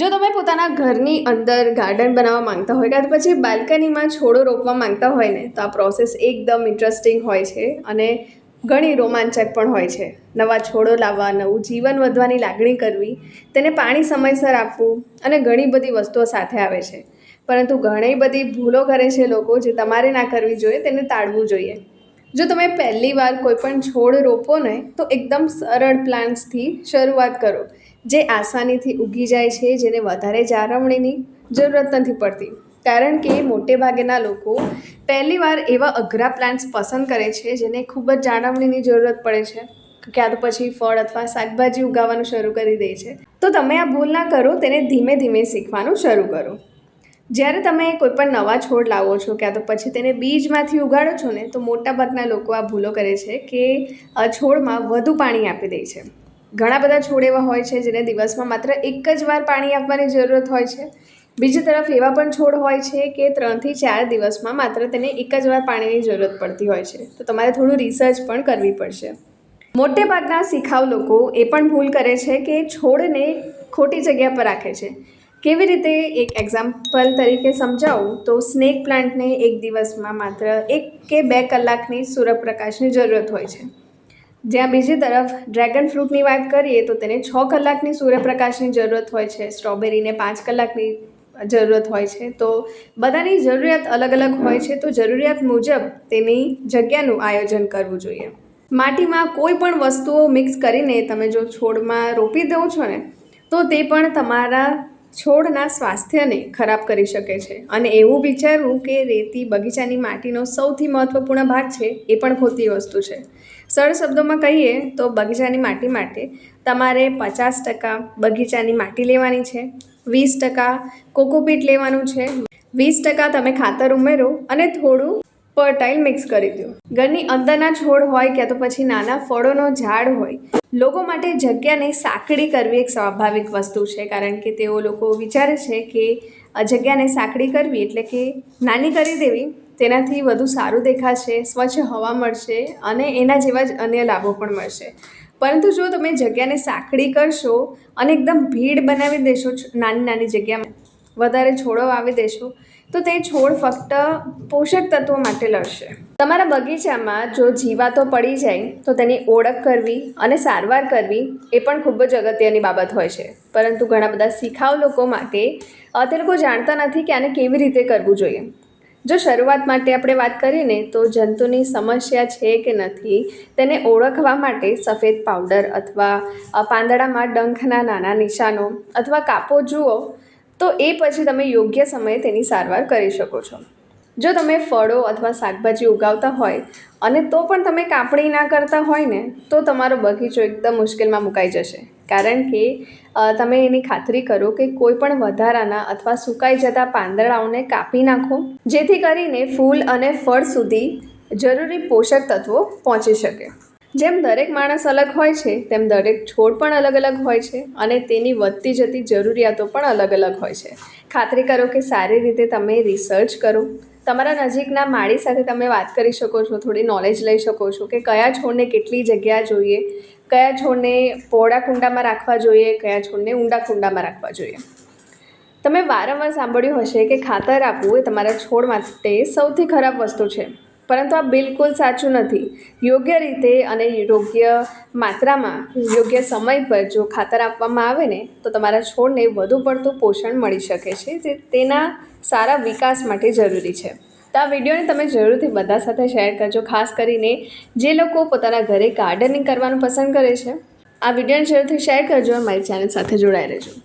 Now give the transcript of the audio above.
જો તમે પોતાના ઘરની અંદર ગાર્ડન બનાવવા માંગતા હોય કાં તો પછી બાલ્કનીમાં છોડો રોપવા માંગતા હોય ને તો આ પ્રોસેસ એકદમ ઇન્ટરેસ્ટિંગ હોય છે અને ઘણી રોમાંચક પણ હોય છે. નવા છોડો લાવવા, નવું જીવન વધવાની લાગણી કરવી, તેને પાણી સમયસર આપવું અને ઘણી બધી વસ્તુઓ સાથે આવે છે. પરંતુ ઘણી બધી ભૂલો કરે છે લોકો, જે તમારે ના કરવી જોઈએ, તેને ટાળવું જોઈએ. જો તમે પહેલી વાર કોઈ પણ છોડ રોપો ને તો એકદમ સરળ પ્લાન્ટ્સથી શરૂઆત કરો, જે આસાનીથી ઉગી જાય છે, જેને વધારે જાળવણીની જરૂરત નથી પડતી. કારણ કે મોટે ભાગેના લોકો પહેલી વાર એવા અઘરા પ્લાન્ટ્સ પસંદ કરે છે જેને ખૂબ જ જાળવણીની જરૂરત પડે છે, ક્યાં તો પછી ફળ અથવા શાકભાજી ઉગાવવાનું શરૂ કરી દે છે. તો તમે આ ભૂલ ના કરો, તેને ધીમે ધીમે શીખવાનું શરૂ કરો. જ્યારે તમે કોઈ પણ નવા છોડ લાવો છો ક્યાં તો પછી તેને બીજમાંથી ઉગાડો છો ને તો મોટાભાગના લોકો આ ભૂલો કરે છે કે છોડમાં વધુ પાણી આપી દે છે. ઘણા બધા છોડ એવા હોય છે જેને દિવસમાં માત્ર એક જ વાર પાણી આપવાની જરૂરત હોય છે. બીજી તરફ એવા પણ છોડ હોય છે કે 3 થી 4 દિવસમાં માત્ર તેને એક જ વાર પાણીની જરૂરત પડતી હોય છે. તો તમારે થોડું રિસર્ચ પણ કરવી પડશે. મોટે ભાગના શિખાઉ લોકો એ પણ ભૂલ કરે છે કે છોડને ખોટી જગ્યા પર રાખે છે. કેવી રીતે? એક એક્ઝામ્પલ તરીકે સમજાવું તો સ્નેક પ્લાન્ટને એક દિવસમાં માત્ર 1 કે 2 કલાકની સૂર્યપ્રકાશની જરૂરત હોય છે. જ્યાં બીજી તરફ ડ્રેગન ફ્રૂટની વાત કરીએ તો તેને 6 કલાકની સૂર્યપ્રકાશની જરૂરત હોય છે. સ્ટ્રોબેરીને 5 કલાકની જરૂરત હોય છે. તો બધાની જરૂરિયાત અલગ અલગ હોય છે. તો જરૂરિયાત મુજબ તેની જગ્યાનું આયોજન કરવું જોઈએ. માટીમાં કોઈ પણ વસ્તુઓ મિક્સ કરીને તમે જો છોડમાં રોપી દો છો ને તો તે પણ તમારા છોડના સ્વાસ્થ્યને ખરાબ કરી શકે છે. અને એવું વિચારવું કે રેતી બગીચાની માટીનો સૌથી મહત્ત્વપૂર્ણ ભાગ છે, એ પણ ખોટી વસ્તુ છે. સરળ શબ્દોમાં કહીએ તો બગીચાની માટી માટે તમારે 50% બગીચાની માટી લેવાની છે, 20% કોકોપીટ લેવાનું છે, 20% તમે ખાતર ઉમેરો અને થોડું ફર્ટાઇલ મિક્સ કરી દો. ઘરની અંદરના છોડ હોય ક્યાં તો પછી નાના ફળોનો ઝાડ હોય, લોકો માટે જગ્યાને સાંકડી કરવી એક સ્વાભાવિક વસ્તુ છે. કારણ કે તેઓ લોકો વિચારે છે કે જગ્યાને સાંકડી કરવી એટલે કે નાની કરી દેવી, તેનાથી વધુ સારું દેખાશે, સ્વચ્છ હવા મળશે અને એના જેવા જ અન્ય લાભો પણ મળશે. પરંતુ જો તમે જગ્યાને સાંકડી કરશો અને એકદમ ભીડ બનાવી દેશો, નાની નાની જગ્યામાં વધારે છોડો વાવી દેશો તો તે છોડ ફક્ત પોષક તત્વો માટે લડશે. તમારા બગીચામાં જો જીવાતો પડી જાય તો તેની ઓળખ કરવી અને સારવાર કરવી એ પણ ખૂબ જ અગત્યની બાબત હોય છે. પરંતુ ઘણા બધા શિખાઉ લોકો માટે તે લોકો જાણતા નથી કે આને કેવી રીતે કરવું જોઈએ. જો શરૂઆત માટે આપણે વાત કરીએ ને તો જંતુની સમસ્યા છે કે નથી તેને ઓળખવા માટે સફેદ પાવડર અથવા પાંદડામાં ડંખના નાના નિશાનો અથવા કાપો જુઓ તો એ પછી તમે યોગ્ય સમયે તેની સારવાર કરી શકો છો. જો તમે ફળો અથવા શાકભાજી ઉગાવતા હોય અને તો પણ તમે કાપણી ના કરતા હોય ને તો તમારો બગીચો એકદમ મુશ્કેલમાં મુકાઈ જશે. કારણ કે તમે એની ખાતરી કરો કે કોઈ પણ વધારાના અથવા સુકાઈ જતા પાંદડાઓને કાપી નાખો, જેથી કરીને ફૂલ અને ફળ સુધી જરૂરી પોષક તત્વો પહોંચી શકે. જેમ દરેક માણસ અલગ હોય છે તેમ દરેક છોડ પણ અલગ અલગ હોય છે અને તેની વધતી જતી જરૂરિયાતો પણ અલગ અલગ હોય છે. ખાતરી કરો કે સારી રીતે તમે રિસર્ચ કરો. તમારા નજીકના માળી સાથે તમે વાત કરી શકો છો, થોડી નોલેજ લઈ શકો છો કે કયા છોડને કેટલી જગ્યા જોઈએ, કયા છોડને પહોળા કુંડામાં રાખવા જોઈએ, કયા છોડને ઊંડા કુંડામાં રાખવા જોઈએ. તમે વારંવાર સાંભળ્યું હશે કે ખાતર આપવું એ તમારા છોડ માટે સૌથી ખરાબ વસ્તુ છે. પરંતુ આ બિલકુલ સાચું નથી. યોગ્ય રીતે અને યોગ્ય માત્રામાં યોગ્ય સમય પર જો ખાતર આપવામાં આવે ને તો તમારા છોડને વધુ પડતું પોષણ મળી શકે છે, જે તેના સારા વિકાસ માટે જરૂરી છે. તો આ વિડીયોને તમે જરૂરથી બધા સાથે શેર કરજો, ખાસ કરીને જે લોકો પોતાના ઘરે ગાર્ડનિંગ કરવાનું પસંદ કરે છે. આ વિડીયોને જરૂરથી શેર કરજો અને મારી ચેનલ સાથે જોડાઈ રહેજો.